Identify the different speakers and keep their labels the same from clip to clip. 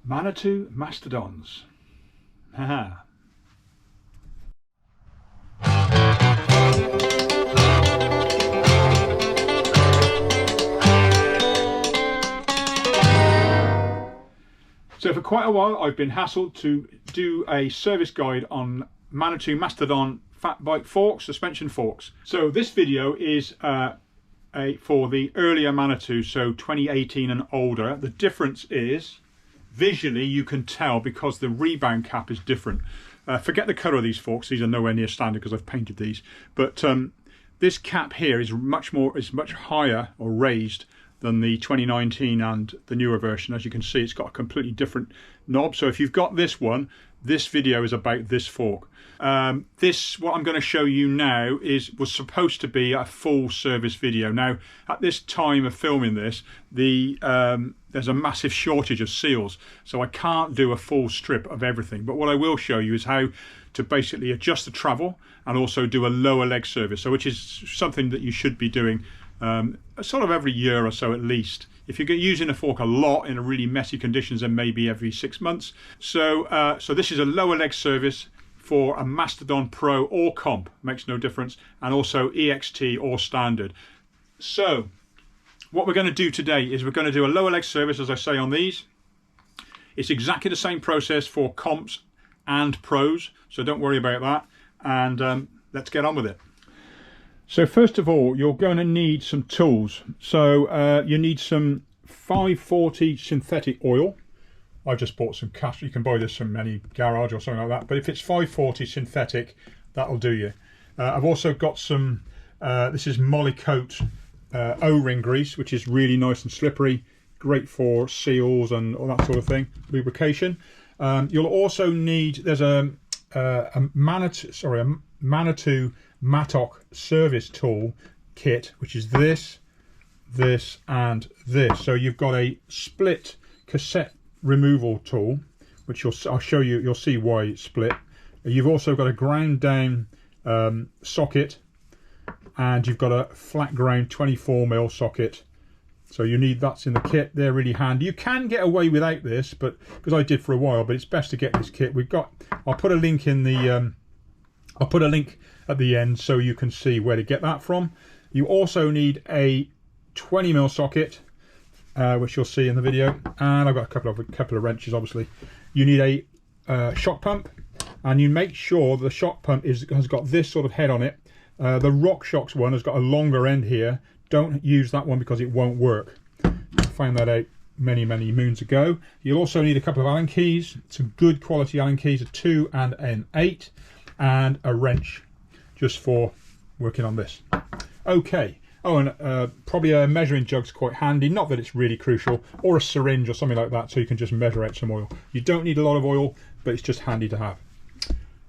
Speaker 1: Manitou Mastodons. Haha. So for quite a while I've been hassled to do a service guide on Manitou Mastodon Fatbike forks, suspension forks. So this video is for the earlier Manitou, so 2018 and older. The difference is visually you can tell because the rebound cap is different. Forget the colour of these forks; these are nowhere near standard because I've painted these. But this cap here is much higher or raised than the 2019 and the newer version. As you can see, it's got a completely different knob. So if you've got this one, this video is about this fork. What I'm going to show you now was supposed to be a full service video. Now, at this time of filming this, there's a massive shortage of seals, so I can't do a full strip of everything. But what I will show you is how to basically adjust the travel and also do a lower leg service, so which is something that you should be doing sort of every year or so at least. If you're using a fork a lot in a really messy conditions, then maybe every 6 months. So this is a lower leg service for a Mastodon Pro or Comp, makes no difference, and also EXT or standard. So what we're going to do today is we're going to do a lower leg service, as I say, on these. It's exactly the same process for Comps and Pros, so don't worry about that, and let's get on with it. So first of all, you're going to need some tools. So you need some 540 synthetic oil. I've just bought some castor. You can buy this from any garage or something like that. But if it's 540 synthetic, that'll do you. I've also got some, this is Molykote O-ring grease, which is really nice and slippery. Great for seals and all that sort of thing, lubrication. You'll also need, there's a Manitou Mattock service tool kit, which is this, and this. So you've got a split cassette removal tool, which I'll show you. You'll see why it's split. You've also got a ground down socket, and you've got a flat ground 24mm socket. So you need that's in the kit. They're really handy. You can get away without this, but because I did for a while, but it's best to get this kit. I'll put a link in the I'll put a link at the end so you can see where to get that from. You also need a 20mm socket, which you'll see in the video, and I've got a couple of wrenches. Obviously, you need a shock pump, and you make sure the shock pump has got this sort of head on it. The RockShox one has got a longer end here. Don't use that one because it won't work. I found that out many moons ago. You'll also need a couple of Allen keys, some good quality Allen keys, a 2 and an 8, and a wrench just for working on this. Okay. Oh, and probably a measuring jug's quite handy. Not that it's really crucial, or a syringe or something like that, so you can just measure out some oil. You don't need a lot of oil, but it's just handy to have.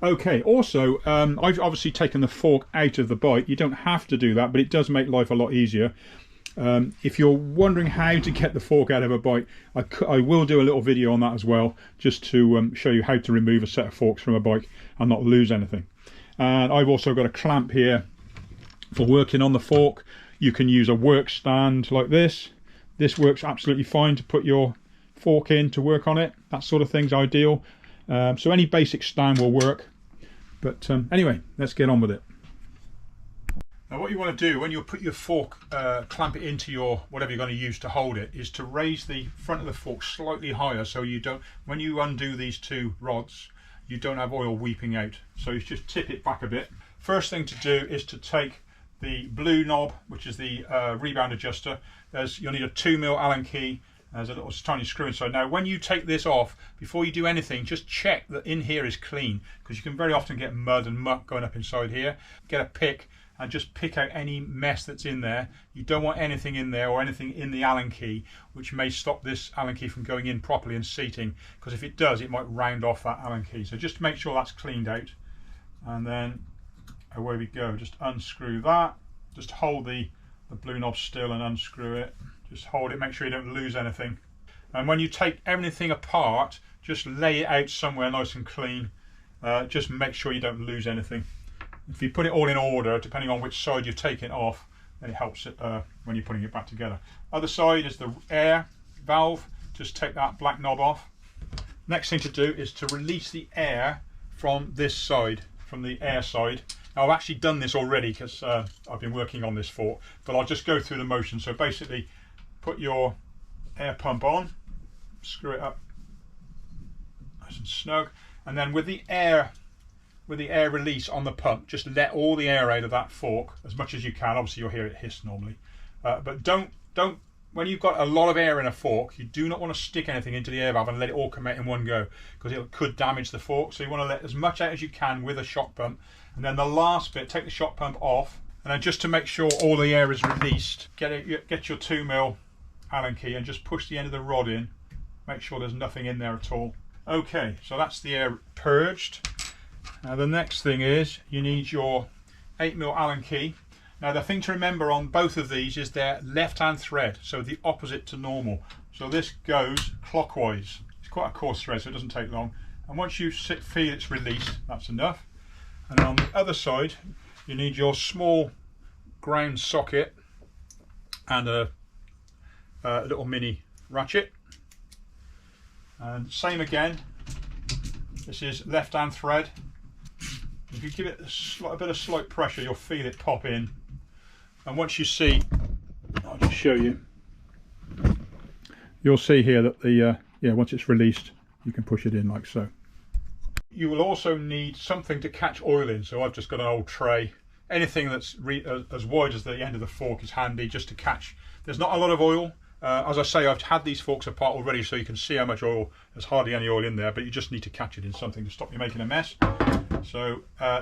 Speaker 1: Okay, also, I've obviously taken the fork out of the bike. You don't have to do that, but it does make life a lot easier. If you're wondering how to get the fork out of a bike, I will do a little video on that as well, just to show you how to remove a set of forks from a bike and not lose anything. And I've also got a clamp here for working on the fork. You can use a work stand like this. This works absolutely fine to put your fork in to work on it. That sort of thing's ideal. So any basic stand will work. But anyway, let's get on with it. Now what you want to do when you put your fork, clamp it into your whatever you're going to use to hold it, is to raise the front of the fork slightly higher, so you don't, when you undo these two rods, you don't have oil weeping out. So you just tip it back a bit. First thing to do is to take the blue knob, which is the rebound adjuster. You'll need a 2mm Allen key. There's a little tiny screw inside. Now when you take this off, before you do anything, just check that in here is clean, because you can very often get mud and muck going up inside here. Get a pick and just pick out any mess that's in there. You don't want anything in there or anything in the Allen key which may stop this Allen key from going in properly and seating, because if it does, it might round off that Allen key. So just make sure that's cleaned out, and then away we go. Just unscrew that. Just hold the blue knob still and unscrew it. Just hold it, make sure you don't lose anything. And when you take everything apart, just lay it out somewhere nice and clean. Just make sure you don't lose anything. If you put it all in order, depending on which side you've taken off, then it helps it when you're putting it back together. Other side is the air valve. Just take that black knob off. Next thing to do is to release the air from this side, from the air side. Now, I've actually done this already because I've been working on this fork, but I'll just go through the motion. So basically, put your air pump on, screw it up nice and snug, and then with the air release on the pump, just let all the air out of that fork as much as you can. Obviously, you'll hear it hiss normally, but don't. When you've got a lot of air in a fork, you do not want to stick anything into the air valve and let it all come out in one go, because it could damage the fork. So you want to let as much out as you can with a shock pump, and then the last bit, take the shock pump off, and then just to make sure all the air is released, get your 2mm Allen key and just push the end of the rod in. Make sure there's nothing in there at all. Okay, so that's the air purged. Now the next thing is you need your 8mm Allen key. Now the thing to remember on both of these is they're left-hand thread, so the opposite to normal. So this goes clockwise. It's quite a coarse thread, so it doesn't take long. And once you feel it's released, that's enough. And on the other side, you need your small ground socket and a little mini ratchet. And same again, this is left-hand thread. If you give it a bit of slight pressure, you'll feel it pop in. And once you see, I'll just show you, you'll see here that the once it's released, you can push it in like so. You will also need something to catch oil in, so I've just got an old tray. Anything that's as wide as the end of the fork is handy just to catch. There's not a lot of oil. As I say, I've had these forks apart already, so you can see how much oil. There's hardly any oil in there, but you just need to catch it in something to stop you making a mess. So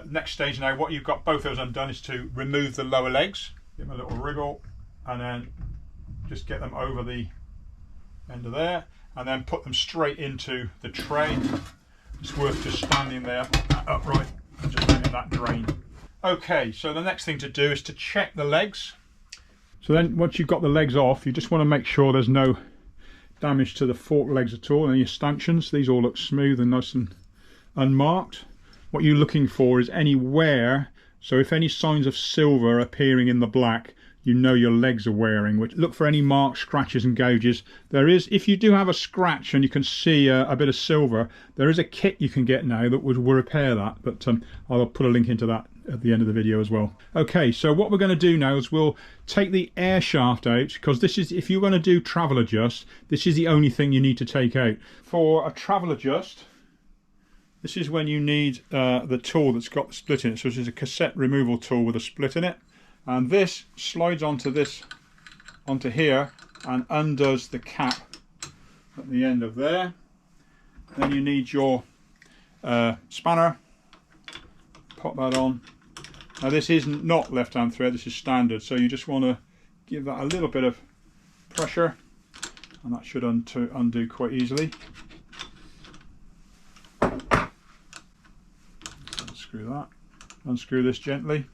Speaker 1: next stage now, what you've got both those undone is to remove the lower legs. Give them a little wriggle, and then just get them over the end of there, and then put them straight into the tray. It's worth just standing there upright and just letting that drain. Okay, so the next thing to do is to check the legs. So then once you've got the legs off, you just want to make sure there's no damage to the fork legs at all, and your stanchions. These all look smooth and nice and unmarked. What you're looking for is any wear. So if any signs of silver appearing in the black, you know your legs are wearing. Which look for any marks, scratches and gouges. There is, if you do have a scratch and you can see a bit of silver, there is a kit you can get now that will repair that. But I'll put a link into that at the end of the video as well. Okay, so what we're going to do now is we'll take the air shaft out, because this is, if you're going to do travel adjust, this is the only thing you need to take out. For a travel adjust, this is when you need the tool that's got the split in it. So this is a cassette removal tool with a split in it, and this slides onto here and undoes the cap at the end of there. Then you need your spanner. Pop that on. Now this is not left-hand thread, this is standard, so you just want to give that a little bit of pressure, and that should undo quite easily. Unscrew that. Unscrew this gently.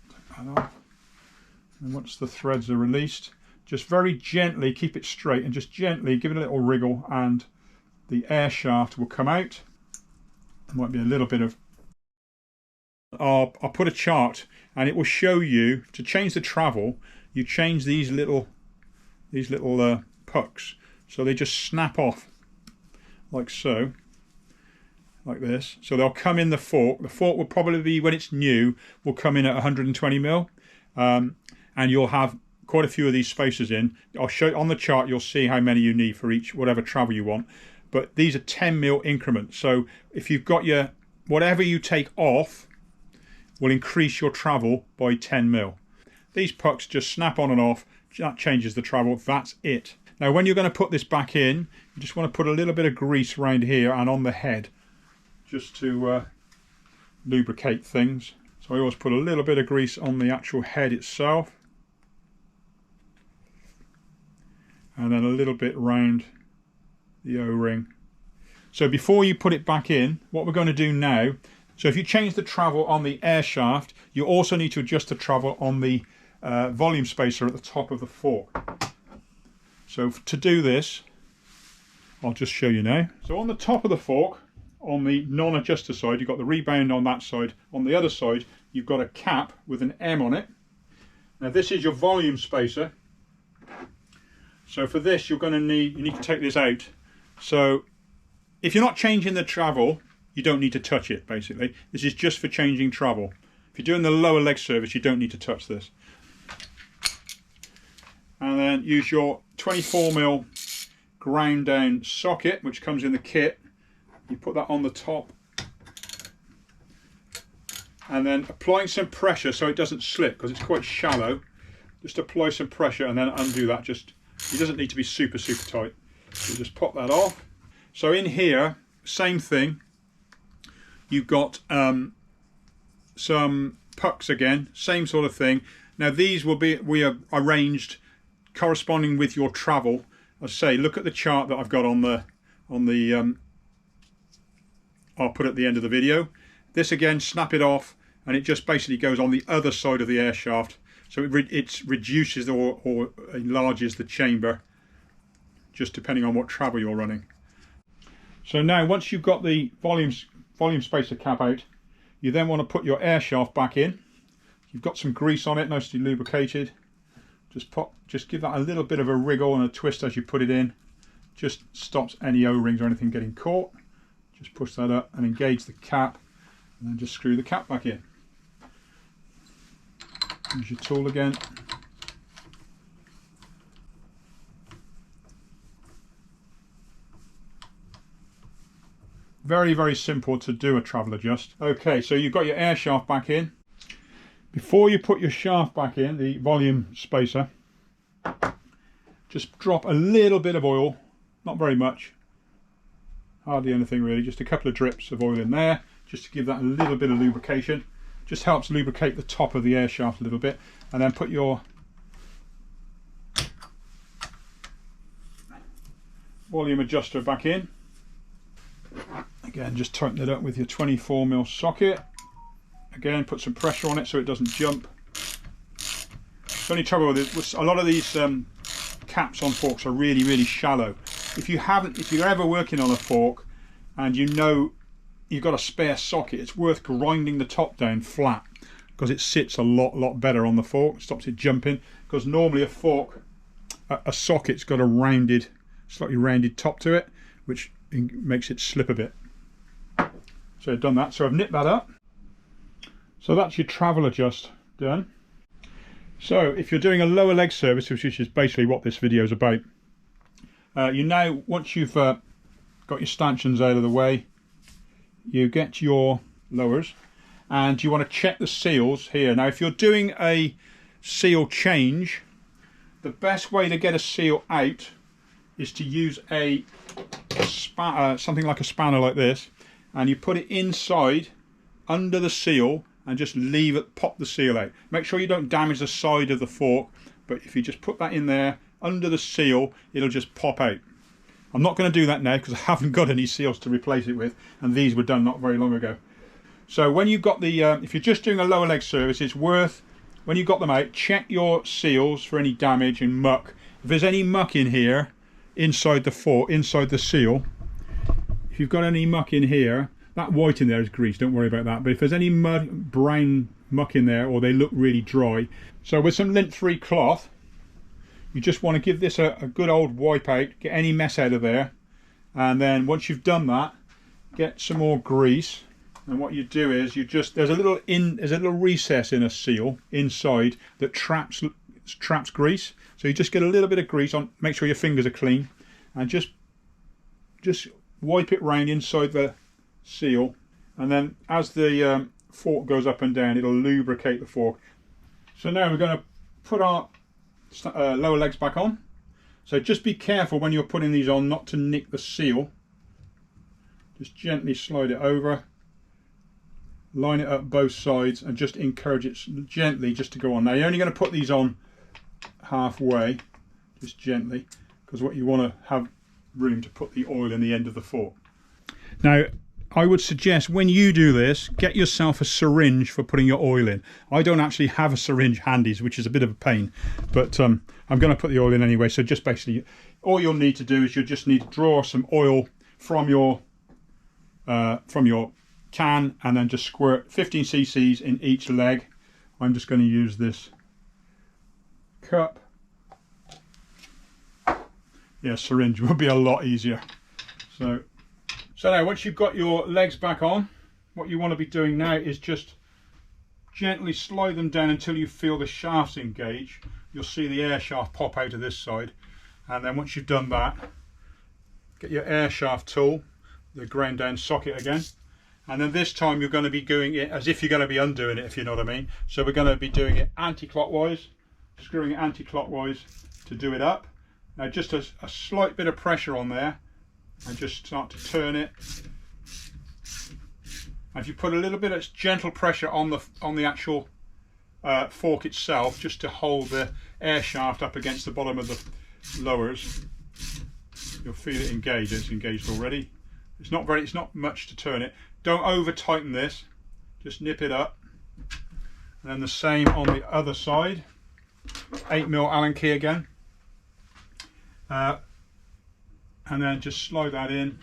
Speaker 1: Take that off. And once the threads are released, just very gently keep it straight and just gently give it a little wriggle, and the air shaft will come out. There might be a little bit of... I'll put a chart and it will show you to change the travel. You change these little pucks, so they just snap off like so, like this. So they'll come in the fork. The fork will probably be, when it's new, will come in at 120mm, and you'll have quite a few of these spacers in. I'll show on the chart. You'll see how many you need for each whatever travel you want. But these are 10mm increments. So if you've got your, whatever you take off will increase your travel by 10mm. These pucks just snap on and off. That changes the travel. That's it. Now when you're going to put this back in, you just want to put a little bit of grease around here and on the head, just to lubricate things. So I always put a little bit of grease on the actual head itself, and then a little bit round the O-ring. So before you put it back in, what we're going to do now, so if you change the travel on the air shaft, you also need to adjust the travel on the volume spacer at the top of the fork. So to do this, I'll just show you now. So on the top of the fork, on the non-adjuster side, you've got the rebound on that side. On the other side, you've got a cap with an M on it. Now this is your volume spacer. So for this, you need to take this out. So if you're not changing the travel, you don't need to touch it, basically. This is just for changing travel. If you're doing the lower leg service, you don't need to touch this. And then use your 24mm ground down socket, which comes in the kit. You put that on the top. And then applying some pressure so it doesn't slip, because it's quite shallow. Just apply some pressure and then undo that. It doesn't need to be super tight. So just pop that off. So in here, same thing. You've got some pucks again, same sort of thing. Now these we are arranged corresponding with your travel. As I say, look at the chart that I've got on the I'll put at the end of the video. This again, snap it off, and it just basically goes on the other side of the air shaft. So it reduces or enlarges the chamber, just depending on what travel you're running. So now, once you've got the volume spacer cap out, you then want to put your air shaft back in. You've got some grease on it, nicely lubricated. Just give that a little bit of a wriggle and a twist as you put it in. Just stops any O-rings or anything getting caught. Just push that up and engage the cap, and then just screw the cap back in. Use your tool again. Very simple to do a travel adjust. Okay, so you've got your air shaft back in. Before you put your shaft back in, the volume spacer, just drop a little bit of oil, not very much, hardly anything really, just a couple of drips of oil in there, just to give that a little bit of lubrication. Just helps lubricate the top of the air shaft a little bit. And then put your volume adjuster back in. Again, just tighten it up with your 24mm socket. Again, put some pressure on it so it doesn't jump. The only trouble with it was a lot of these caps on forks are really shallow. If you're ever working on a fork and you know you've got a spare socket, it's worth grinding the top down flat, because it sits a lot better on the fork, stops it jumping. Because normally a socket's got a slightly rounded top to it, which makes it slip a bit. So I've done that. So I've nipped that up. So that's your travel adjust done. So if you're doing a lower leg service, which is basically what this video is about, once you've got your stanchions out of the way, you get your lowers and you want to check the seals here. Now if you're doing a seal change, the best way to get a seal out is to use something like a spanner like this, and you put it inside under the seal and just pop the seal out. Make sure you don't damage the side of the fork, but if you just put that in there under the seal, it'll just pop out. I'm not going to do that now because I haven't got any seals to replace it with, and these were done not very long ago. So when you've got the, if you're just doing a lower leg service, it's worth, when you've got them out, check your seals for any damage and muck. If there's any muck in here, inside the fork, inside the seal, if you've got any muck in here, that white in there is grease, don't worry about that. But if there's any brown muck in there, or they look really dry, so with some lint-free cloth, you just want to give this a good old wipe out, get any mess out of there, and then once you've done that, get some more grease. And what you do is there's a little recess in a seal inside that traps grease. So you just get a little bit of grease on, make sure your fingers are clean, and just wipe it round inside the seal, and then as the fork goes up and down, it'll lubricate the fork. So now we're going to put our lower legs back on. So just be careful when you're putting these on not to nick the seal. Just gently slide it over, line it up both sides, and just encourage it gently just to go on. Now you're only going to put these on halfway, just gently, because what you want to have room to put the oil in the end of the fork. Now I would suggest when you do this, get yourself a syringe for putting your oil in. I don't actually have a syringe handy, which is a bit of a pain, but I'm going to put the oil in anyway. So just basically, all you'll need to do is you'll just need to draw some oil from your can, and then just squirt 15 cc's in each leg. I'm just going to use this cup. yeah, syringe would be a lot easier. So now once you've got your legs back on, what you want to be doing now is just gently slide them down until you feel the shafts engage. You'll see the air shaft pop out of this side, and then once you've done that, get your air shaft tool, the ground down socket again, and then this time you're going to be doing it as if you're going to be undoing it, if you know what I mean. So we're going to be doing it anti-clockwise, screwing it anti-clockwise to do it up. Now just a slight bit of pressure on there, and just start to turn it. And if you put a little bit of gentle pressure on the actual fork itself, just to hold the air shaft up against the bottom of the lowers, you'll feel it engage. It's engaged already. It's not much to turn it. Don't over tighten this, just nip it up. And then the same on the other side. 8mm Allen key again. And then just slide that in.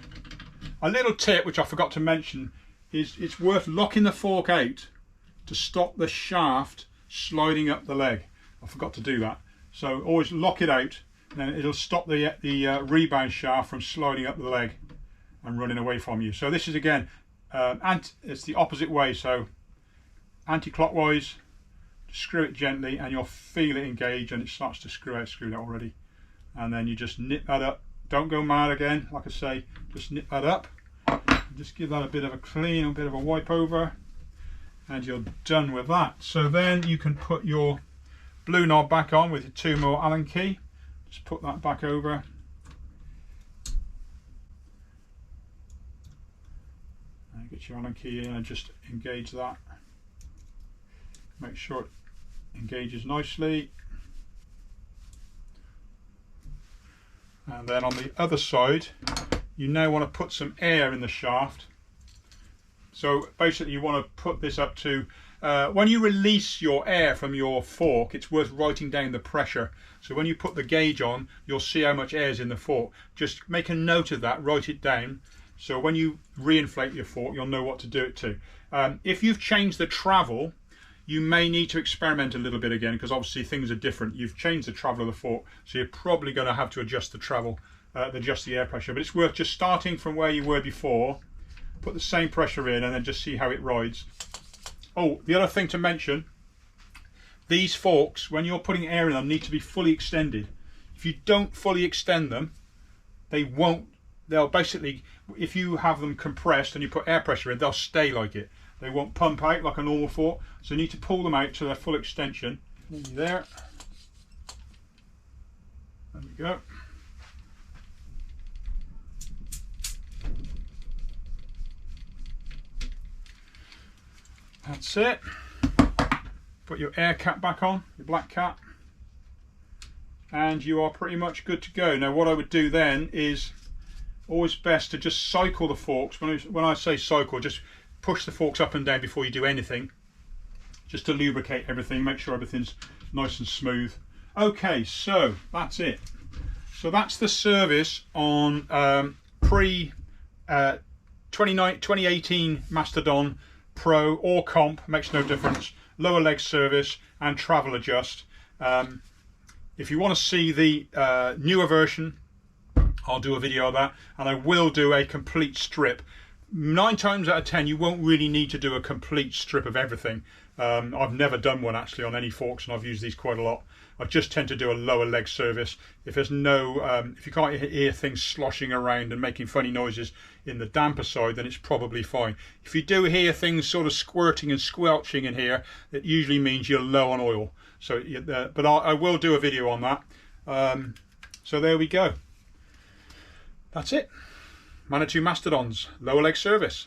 Speaker 1: A little tip which I forgot to mention is it's worth locking the fork out to stop the shaft sliding up the leg. I forgot to do that. So always lock it out, and then it'll stop the rebound shaft from sliding up the leg and running away from you. So this is again, it's the opposite way. So anti-clockwise, screw it gently, and you'll feel it engage, and it starts to screw out already. And then you just nip that up. Don't go mad again, like I say, just nip that up. Just give that a bit of a clean, a bit of a wipe over, and you're done with that. So then you can put your blue knob back on with your 2mm Allen key. Just put that back over. And get your Allen key in and just engage that. Make sure it engages nicely. And then on the other side, you now want to put some air in the shaft. So basically you want to put this up to, when you release your air from your fork, it's worth writing down the pressure. So when you put the gauge on, you'll see how much air is in the fork. Just make a note of that, write it down. So when you reinflate your fork, you'll know what to do it to. If you've changed the travel, you may need to experiment a little bit again, because obviously things are different. You've changed the travel of the fork, so you're probably going to have to adjust the travel, adjust the air pressure. But it's worth just starting from where you were before, put the same pressure in, and then just see how it rides. Oh, the other thing to mention, these forks, when you're putting air in them, need to be fully extended. If you don't fully extend them, they'll basically, if you have them compressed and you put air pressure in, they'll stay like it. They won't pump out like a normal fork, so you need to pull them out to their full extension. There we go. That's it. Put your air cap back on, your black cap, and you are pretty much good to go. Now what I would do then is always best to just cycle the forks. When I say cycle, just push the forks up and down before you do anything, just to lubricate everything, make sure everything's nice and smooth. Okay, so that's it. So that's the service on pre-2018 Mastodon Pro or Comp, makes no difference, lower leg service and travel adjust. If you want to see the newer version, I'll do a video of that, and I will do a complete strip. 9 times out of 10 you won't really need to do a complete strip of everything. I've never done one actually on any forks, and I've used these quite a lot. I just tend to do a lower leg service. If there's no, if you can't hear things sloshing around and making funny noises in the damper side, then it's probably fine. If you do hear things sort of squirting and squelching in here, it usually means you're low on oil. So, but I will do a video on that. So there we go. That's it. Manitou Mastodon's lower leg service.